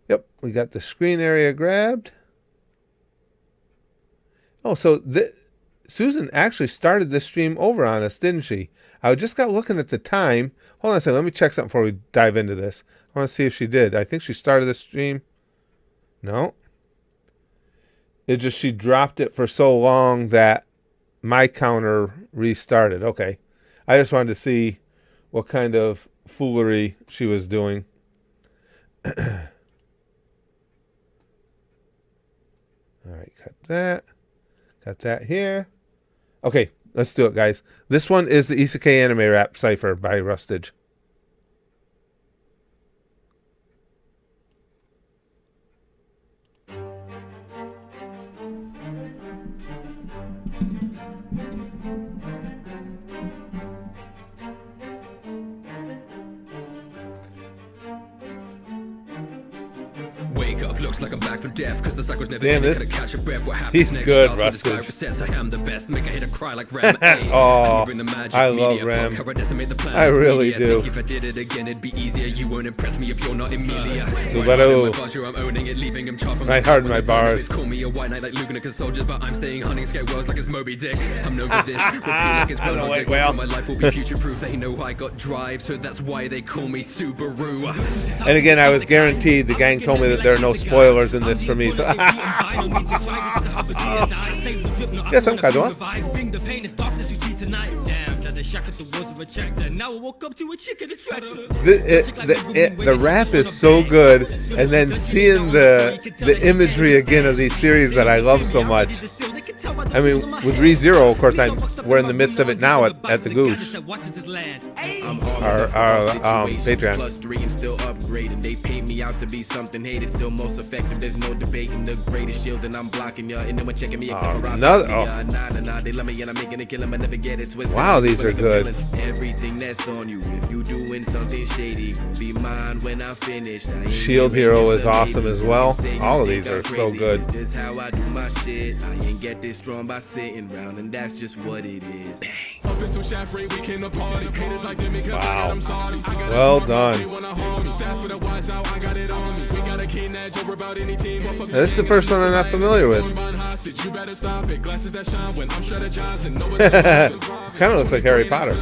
Yep, we got the screen area grabbed. Oh, so Susan actually started this stream over on us, didn't she? I just got looking at the time. Hold on a second. Let me check something before we dive into this. I want to see if she did. I think she started the stream. No. She dropped it for so long that my counter restarted. Okay. I just wanted to see what kind of foolery she was doing. All right, got that. Got that here. Okay, let's do it, guys. This one is the Isekai anime rap cipher by Rustage. Wake up, looks like I'm back from death, cause the cycle's never Damn, ending, this- catch a breath. What happens he's next good, starts when the Rustage. sky resets. I am the best, make a hitter cry like Ram. Oh, I love Ram. I really do. If I did it again, it'd be easier. You won't impress me if you're not Emilia. Subaru. I'm owning it, leaving him chopped from My heart and my bars. Call me a white knight like Luganica soldiers, but I'm staying hunting scare worlds like it's Moby Dick. I'm no good this. Repeat like it's Groundhog Day. well. My life will be future proof. They know I got drive, so that's why they call me Subaru. And again, I was guaranteed, the gang told me that there are no spoilers in this for me. So yes, I'm Kadoa. The rap is so good, and then seeing the imagery again of these series that I love so much. I mean, with ReZero, of course, we're in the midst of it now at the Gooch. Our Patreon. +3 and still upgrading. They paint me out to be something hated, still most effective. There's no debating the greatest shield, and I'm blocking ya. And no one checking me except for nah, they love me and I'm making a kill 'em and never get it twisted. Wow, these are good. Everything that's on you, if you doing something shady, gon' be mine when I finish. Shield Hero is awesome as well. All of these are so good. This how I do my shit. I ain't get this strong by sitting round, and that's just what it is. Wow. Well done. Now, this is the first one I'm not familiar with. Kind of looks like Harry Potter.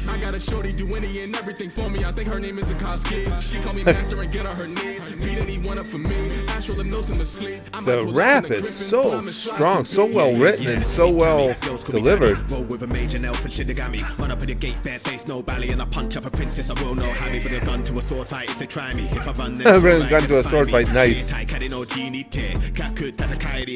I got a shorty do any and everything for me. I think her name is a Koski. She call me master and get on her knees. Beat anyone up for me. Astral hypnosis in the sleep. The rap is so strong, so well written, and so well delivered. Roll with a major elf and Shinigami. Run up at the gate, bare face, no belly, and I punch up a princess. I will know how me bring a gun to a sword fight if they try me. If I run then Bring a gun to a sword fight, nice.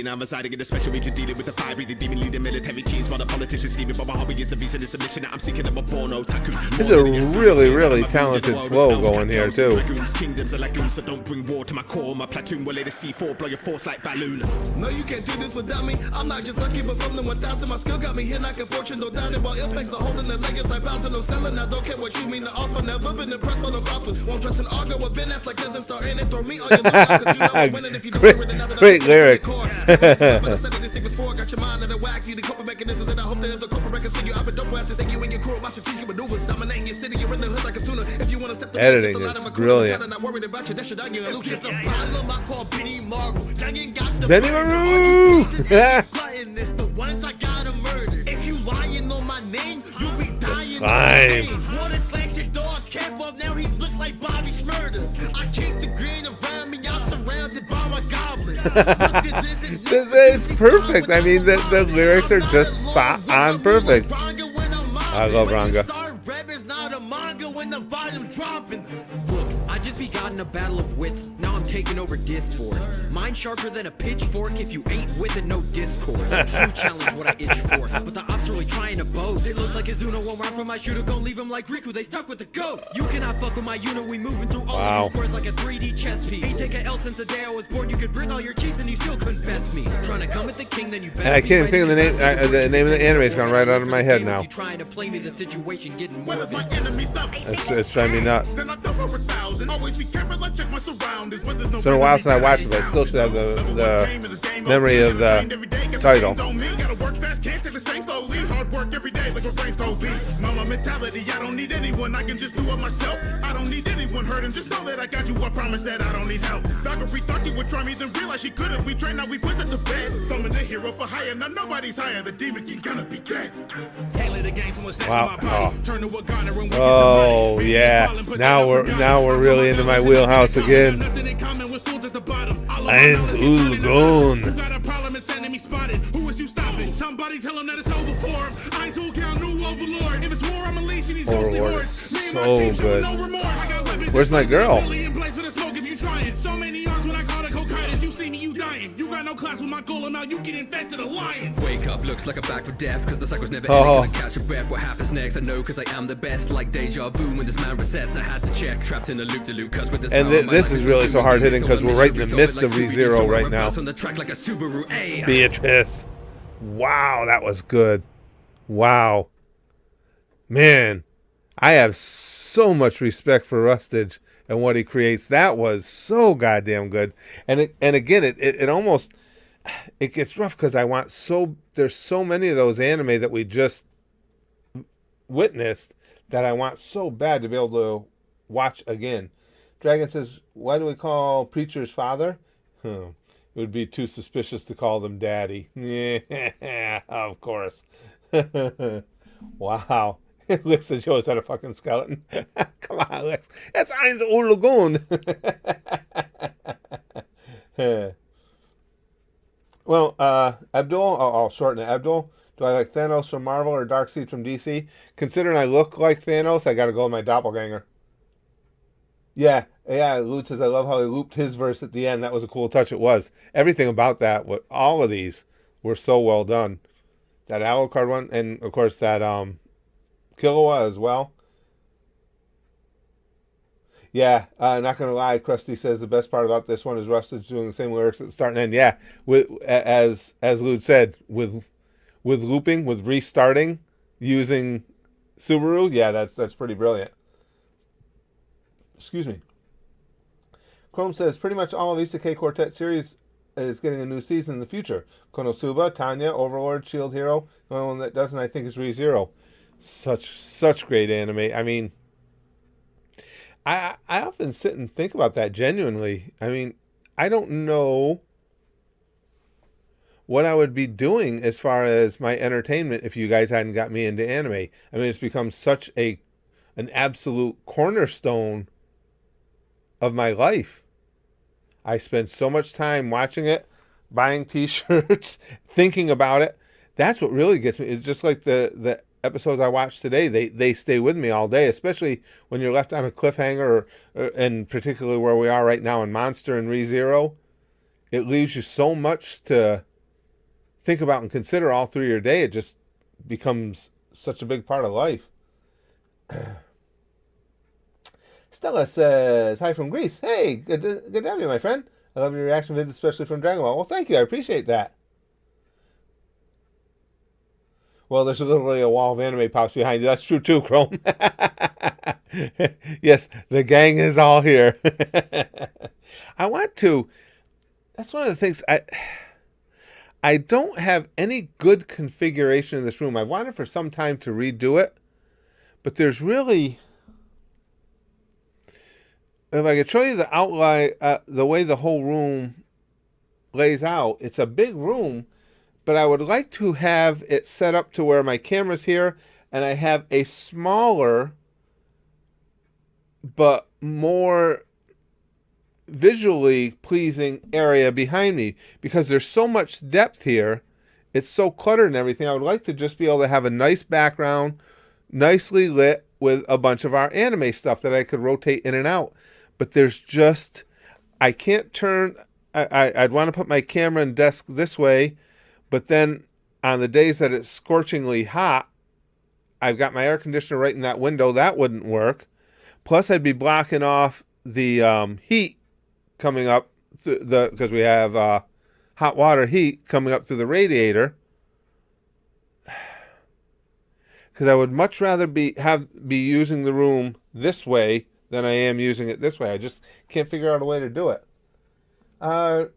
I'm residing in a special region dealing with the fire breathing demon leading military teams while the politicians scheming, but my hobby is a reason and submission that I'm seeking of a born otaku. There's a really, really talented flow going here too. Kingdoms are lagoons, so don't bring war to my core. My platoon will lay the C4, blow your force like balloon. No, you can't do this without me. I'm not just lucky, but from the 1,000, my skill got me here knocking fortune, no doubt. While effects are holding the leggings like bouncing, no selling. I don't care what you mean to offer. Never been impressed by no offers. Won't trust an argo with Ben Affleck doesn't start in it. Throw me on your line, 'cause you know I'm winning if you don't win it. Great lyric. Got your mind in a whack, you the coping mechanisms, and I hope there's a corporate record see you. I've been dope after saying you and your crew about strategic maneuvers. I'm an your city, you're in the hood like a sooner. If you want to step editing is brilliant. Not worried about you, that should on your illusion. The problem I call Benny Marvel. Benny Maru! It's the ones I gotta murder. If you lying on my name, you'll be dying. Slime. Water slacks your dog, careful, now he looks like Bobby Schmurder. I keep the green around me, I'm surrounded by my goblins. It's perfect. I mean, the lyrics are just spot on perfect. I love Ranga. Look, I just begotten a battle of wits. Now I'm taking over Discord. Mine sharper than a pitchfork. If you ain't with it, no Discord. True challenge what I itch for. But the ops really trying to boast. It looks like Izuna won't run from my shooter. Gon' leave him like Riku. They stuck with the ghost. You cannot fuck with my unit. We moving through all of these squares like a 3D chess piece. Ain't take a L since the day I was born. You could bring all your cheese and you still couldn't best me. Trying to come at the king, then you better. And I can't think of the name. The name of the anime is gone right out of my head now. Trying to play me, the situation getting more. It's driving me nuts. It's been a while since I watched it, but I still should have the memory of the title. Mama mentality, I don't need anyone, I can just do it myself. I don't need anyone hurting, just know that I got you, I promise that I don't need help. Valkyrie thought she would try me, then realized she couldn't. We trained, now we put her to bed. Summon the hero for hire, now nobody's higher. The demon king's gonna be dead. Wow. Oh yeah. Now we're really into my wheelhouse again. Eins Ulgun. Somebody tell him that it's over for him. I ain't told count new overlord. If it's war, I'm unleashing these Overlord is so good. Where's my girl? So many yards when I call the cocaine. You see me, you dying. You got no class with my golem now. You get infected a lion. Wake up, looks like I'm back for death. Cause the cycle's never ending. Gonna catch a breath. What happens next? I know cause I am the best. Like deja vu when this man resets. I had to check. Trapped in a loop to loop. Cause with this and this is really so hard hitting because we're right in the midst of ReZero right now. On the track like a Subaru. Beatrice. Wow, that was good. Wow. Man, I have so much respect for Rustage and what he creates. That was so goddamn good. And again, it almost, it gets rough because there's so many of those anime that we just witnessed that I want so bad to be able to watch again. Dragon says, why do we call preachers father? It would be too suspicious to call them daddy. Yeah, of course. Wow. Lex says, yo, is that a fucking skeleton? Come on, Lex. That's Eins Ulgun. Well, Abdul, I'll shorten it. Abdul, do I like Thanos from Marvel or Darkseid from DC? Considering I look like Thanos, I got to go with my doppelganger. Yeah, Lute says, I love how he looped his verse at the end. That was a cool touch. It was. Everything about that, all of these were so well done. That Alucard one, and of course that Killua as well. Yeah, not gonna lie, Krusty says the best part about this one is Rustage doing the same lyrics at the start and end. Yeah, as Lude said, with looping, with restarting, using Subaru. Yeah, that's pretty brilliant. Excuse me. Chrome says pretty much all of Isekai Quartet series is getting a new season in the future. Konosuba, Tanya, Overlord, Shield Hero. The only one that doesn't, I think, is ReZero. Such great anime. I mean, I often sit and think about that genuinely. I mean, I don't know what I would be doing as far as my entertainment if you guys hadn't got me into anime. I mean, it's become such an absolute cornerstone of my life. I spend so much time watching it, buying t-shirts, thinking about it. That's what really gets me. It's just like the episodes I watched today. They stay with me all day, especially when you're left on a cliffhanger, and particularly where we are right now in Monster and ReZero. It leaves you so much to think about and consider all through your day. It just becomes such a big part of life. Stella says, hi from Greece. Hey, good to have you, my friend. I love your reaction vids, especially from Dragon Ball. Well, thank you. I appreciate that. Well, there's literally a wall of anime pops behind you. That's true too, Chrome. Yes, the gang is all here. I want to. That's one of the things. I don't have any good configuration in this room. I've wanted for some time to redo it, but there's really. If I could show you the outline, the way the whole room lays out, it's a big room, but I would like to have it set up to where my camera's here, and I have a smaller, but more visually pleasing area behind me, because there's so much depth here. It's so cluttered and everything. I would like to just be able to have a nice background, nicely lit, with a bunch of our anime stuff that I could rotate in and out. But there's just, I can't turn, I'd want to put my camera and desk this way, but then on the days that it's scorchingly hot, I've got my air conditioner right in that window. That wouldn't work. Plus, I'd be blocking off the heat coming up, because we have hot water heat coming up through the radiator. Because I would much rather be using the room this way than I am using it this way. I just can't figure out a way to do it.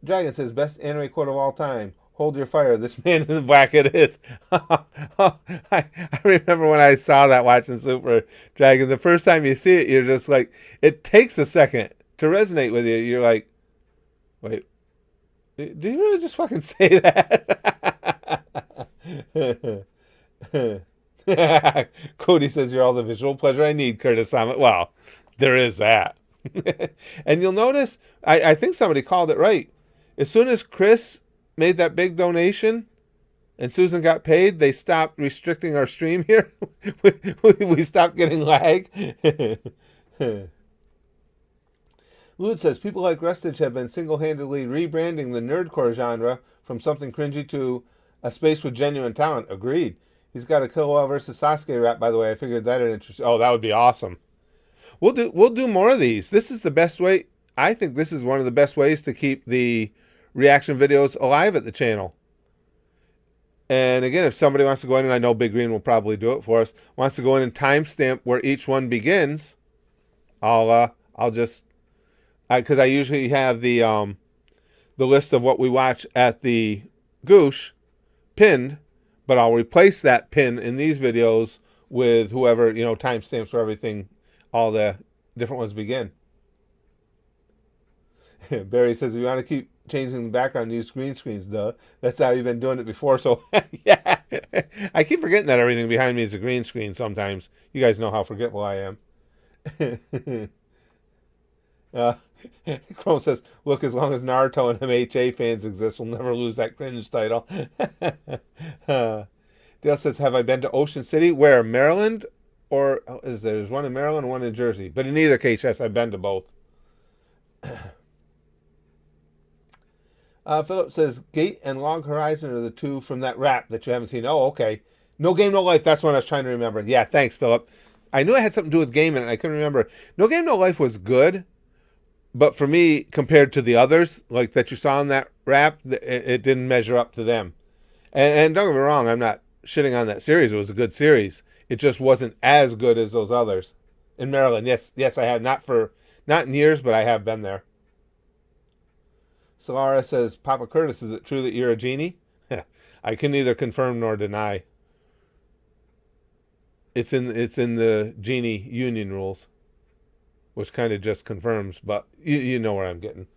Dragon says, best anime quote of all time. Hold your fire. This man in black it is. I remember when I saw that watching Super Dragon. The first time you see it, you're just like, it takes a second to resonate with you. You're like, wait, did you really just fucking say that? Cody says, you're all the visual pleasure I need, Curtis Summit. Well, there is that. And you'll notice, I think somebody called it right. As soon as Chris made that big donation and Susan got paid, they stopped restricting our stream here. we stopped getting lag. Lude says, people like Rustage have been single-handedly rebranding the nerdcore genre from something cringy to a space with genuine talent. Agreed. He's got a Killua versus Sasuke rap, by the way. I figured that would interest. Oh, that would be awesome. We'll do more of these. This is the best way. I think this is one of the best ways to keep the reaction videos alive at the channel. And again, if somebody wants to go in, and I know Big Green will probably do it for us, wants to go in and timestamp where each one begins, I'll just, because I usually have the list of what we watch at the Goosh pinned, but I'll replace that pin in these videos with whoever, timestamps where everything, all the different ones begin. Barry says, if you want to keep changing the background, use green screens, duh. That's how you've been doing it before, so yeah. I keep forgetting that everything behind me is a green screen sometimes. You guys know how forgetful I am. Chrome says, look, as long as Naruto and MHA fans exist, we'll never lose that cringe title. Dale says, have I been to Ocean City? Where, Maryland? Or there's one in Maryland and one in Jersey. But in either case, yes, I've been to both. Philip says Gate and Log Horizon are the two from that rap that you haven't seen. Oh, okay. No Game, No Life. That's what I was trying to remember. Yeah, thanks, Philip. I knew it had something to do with gaming, and I couldn't remember. No Game, No Life was good, but for me, compared to the others, like that you saw in that rap, it didn't measure up to them. And don't get me wrong, I'm not shitting on that series. It was a good series. It just wasn't as good as those others. In Maryland, yes, I have. Not in years, but I have been there. Solara says, Papa Curtis, is it true that you're a genie? I can neither confirm nor deny. It's in the genie union rules, which kind of just confirms, but you know where I'm getting.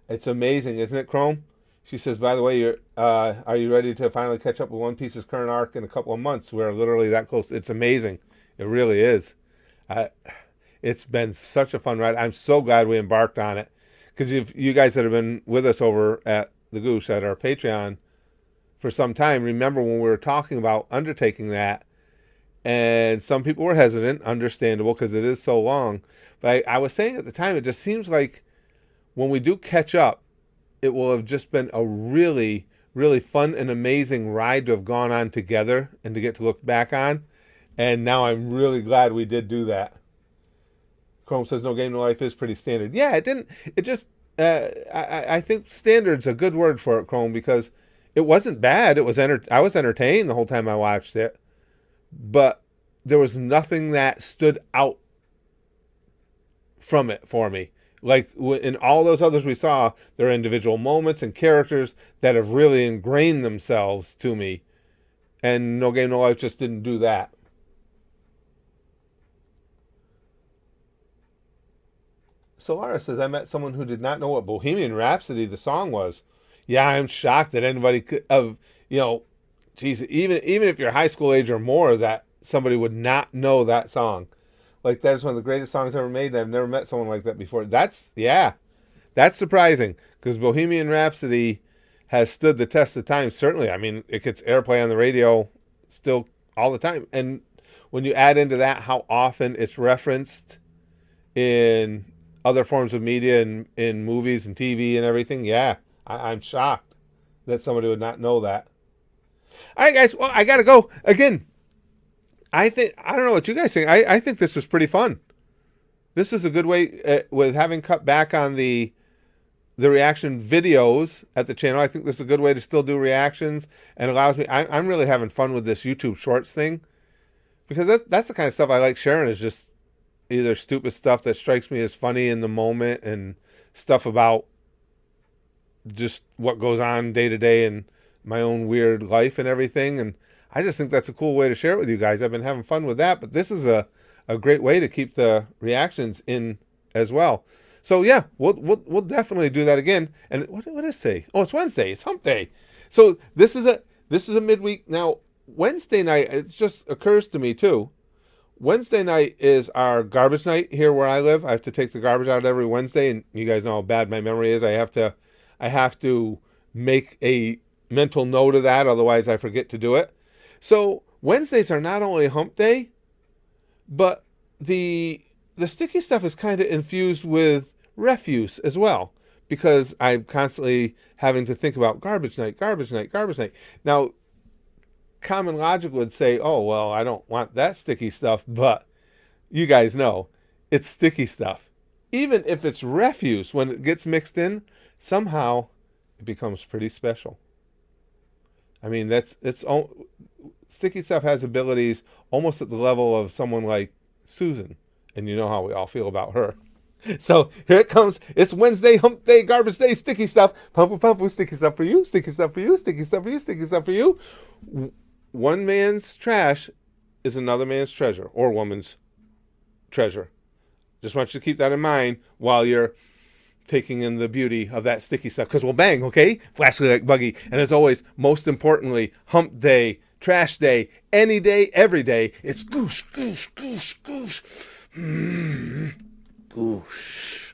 It's amazing, isn't it, Chrome? She says, by the way, are you ready to finally catch up with One Piece's current arc in a couple of months? We're literally that close. It's amazing. It really is. It's been such a fun ride. I'm so glad we embarked on it. Because if you guys that have been with us over at the Goose, at our Patreon, for some time, remember when we were talking about undertaking that, and some people were hesitant, understandable, because it is so long. But I was saying at the time, it just seems like when we do catch up, it will have just been a really, really fun and amazing ride to have gone on together and to get to look back on. And now I'm really glad we did do that. Chrome says No Game, No Life is pretty standard. Yeah, I think standard's a good word for it, Chrome, because it wasn't bad. I was entertained the whole time I watched it. But there was nothing that stood out from it for me. Like in all those others we saw, there are individual moments and characters that have really ingrained themselves to me. And No Game, No Life just didn't do that. Solara says, I met someone who did not know what Bohemian Rhapsody, the song, was. Yeah, I'm shocked that anybody could have, geez, even if you're high school age or more, that somebody would not know that song. Like, that is one of the greatest songs ever made, and I've never met someone like that before. That's surprising, because Bohemian Rhapsody has stood the test of time, certainly. I mean, it gets airplay on the radio still all the time. And when you add into that how often it's referenced in other forms of media and in movies and TV and everything, yeah, I'm shocked that somebody would not know that. All right, guys, well, I got to go. Again, I don't know what you guys think. I think this was pretty fun. This is a good way, with having cut back on the reaction videos at the channel. I think this is a good way to still do reactions, and allows me. I'm really having fun with this YouTube Shorts thing, because that's the kind of stuff I like sharing. Is just either stupid stuff that strikes me as funny in the moment, and stuff about just what goes on day to day in my own weird life and everything. And I just think that's a cool way to share it with you guys. I've been having fun with that, but this is a great way to keep the reactions in as well. So yeah, we'll definitely do that again. And what is it say? Oh, it's Wednesday. It's Hump Day. So this is a midweek. Now, Wednesday night, it just occurs to me too. Wednesday night is our garbage night here where I live. I have to take the garbage out every Wednesday, and you guys know how bad my memory is. I have to make a mental note of that, otherwise I forget to do it. So Wednesdays are not only Hump Day, but the sticky stuff is kind of infused with refuse as well, because I'm constantly having to think about garbage night. Now, common logic would say, oh, well, I don't want that sticky stuff, but you guys know it's sticky stuff. Even if it's refuse, when it gets mixed in, somehow it becomes pretty special. I mean, sticky stuff has abilities almost at the level of someone like Susan, and you know how we all feel about her. So here it comes. It's Wednesday, Hump Day, Garbage Day, sticky stuff. Pump, sticky stuff for you, sticky stuff for you, sticky stuff for you, sticky stuff for you. One man's trash is another man's treasure, or woman's treasure. Just want you to keep that in mind while you're taking in the beauty of that sticky stuff, because we'll bang, okay? Flashly like Buggy. And as always, most importantly, Hump Day, Trash Day, any day, every day, it's goosh, goosh, goosh, goosh. Goosh.